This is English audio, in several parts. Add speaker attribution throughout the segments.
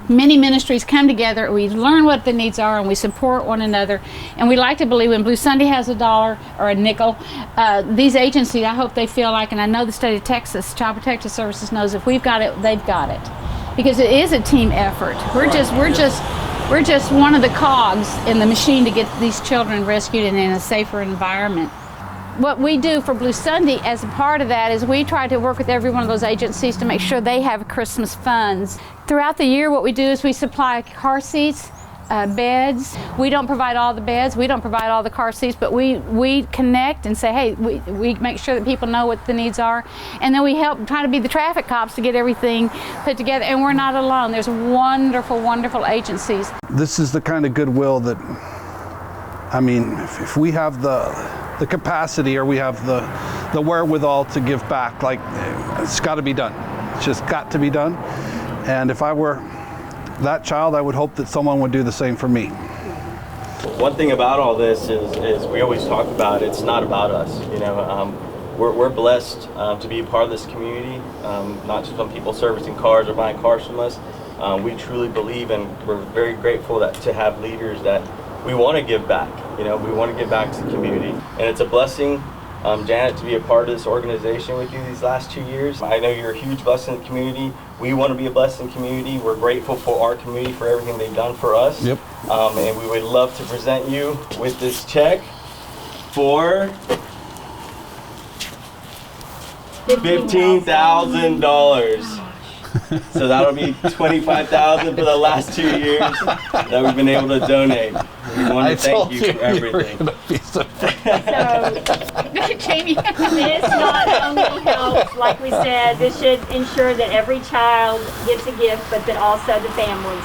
Speaker 1: many ministries come together, we learn what the needs are, and we support one another. And we like to believe when Blue Sunday has $1 or a nickel, these agencies, I hope they feel like, and I know the state of Texas, Child Protective Services knows if we've got it, they've got it. Because it is a team effort. We're just one of the cogs in the machine to get these children rescued and in a safer environment. What we do for Blue Sunday as a part of that is we try to work with every one of those agencies to make sure they have Christmas funds. Throughout the year, what we do is we supply car seats, beds. We don't provide all the beds, we don't provide all the car seats, but we connect and say, hey, we make sure that people know what the needs are. And then we help try to be the traffic cops to get everything put together. And we're not alone. There's wonderful, wonderful agencies.
Speaker 2: This is the kind of goodwill that, I mean, if we have the capacity or we have the wherewithal to give back, like, it's got to be done. It's just got to be done. And if I were that child, I would hope that someone would do the same for me.
Speaker 3: One thing about all this is we always talk about it's not about us. You know, we're blessed to be a part of this community, not just from people servicing cars or buying cars from us. We truly believe, and we're very grateful to have leaders that we want to give back. You know, we want to give back to the community, and it's a blessing, Janet, to be a part of this organization with you these last 2 years. I know you're a huge blessing in the community. We want to be a blessing community. We're grateful for our community for everything they've done for us.
Speaker 2: Yep.
Speaker 3: And we would love to present you with this check for $15,000. So that'll be $25,000 for the last 2 years that we've been able to donate. We want to thank you for everything.
Speaker 1: Jamie,
Speaker 4: this not only helps, like we said, this should ensure that every child gets a gift, but that also the families.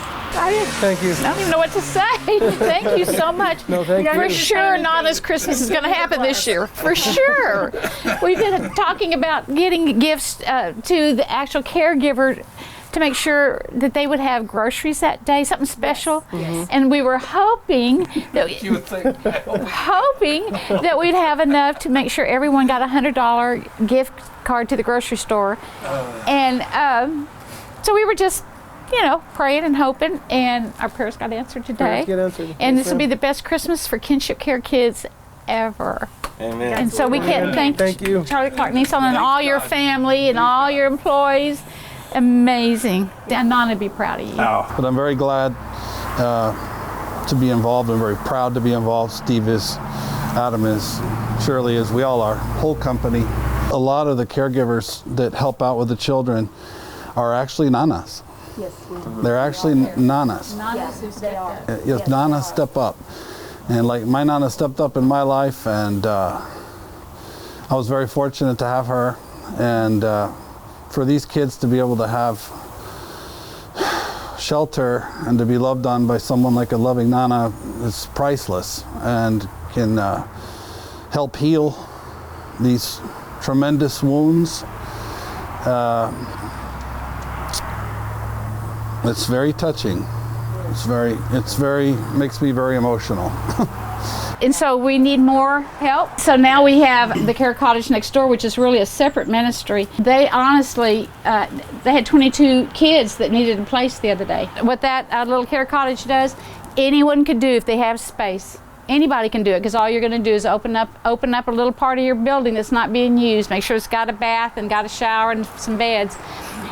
Speaker 5: Thank you.
Speaker 1: I don't even know what to say. Thank you so much.
Speaker 5: No, thank you.
Speaker 1: For sure, Nana's Christmas is going to happen this year. For sure. We've been talking about getting gifts to the actual caregiver to make sure that they would have groceries that day, something special.
Speaker 4: Yes.
Speaker 1: And we were hoping that we'd have enough to make sure everyone got a $100 gift card to the grocery store. And so we were just, you know, praying and hoping, and our prayers got answered today. And this will be the best Christmas for Kinship Care kids ever.
Speaker 3: Amen.
Speaker 1: And so we can't thank you, Charlie Clark Nissan, and all your family and all your employees. Amazing. And Nana would be proud of you.
Speaker 2: But I'm very glad to be involved. I'm very proud to be involved. Steve is, Adam is, Shirley is, we all are, whole company. A lot of the caregivers that help out with the children are actually nanas.
Speaker 4: Yes,
Speaker 2: They're actually nanas.
Speaker 4: they are.
Speaker 2: Yes, nanas step up. And like my nana stepped up in my life, and I was very fortunate to have her. And for these kids to be able to have shelter and to be loved on by someone like a loving nana is priceless, and can help heal these tremendous wounds. It's very touching. It's very makes me very emotional.
Speaker 1: And so we need more help. So now we have the Care Cottage next door, which is really a separate ministry. They honestly, they had 22 kids that needed a place the other day. What that little Care Cottage does, anyone can do if they have space. Anybody can do it, because all you're going to do is open up a little part of your building that's not being used. Make sure it's got a bath and got a shower and some beds.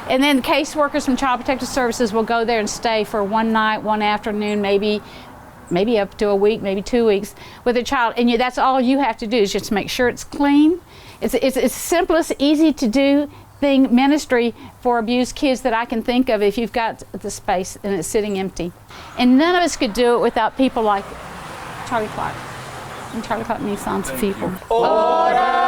Speaker 1: And then caseworkers from Child Protective Services will go there and stay for one night, one afternoon, maybe up to a week, maybe 2 weeks with a child. And that's all you have to do is just make sure it's clean. It's the simplest, easy to do ministry for abused kids that I can think of if you've got the space and it's sitting empty. And none of us could do it without people like Charlie Clark and Charlie Clark Nissan's people.
Speaker 3: Ora!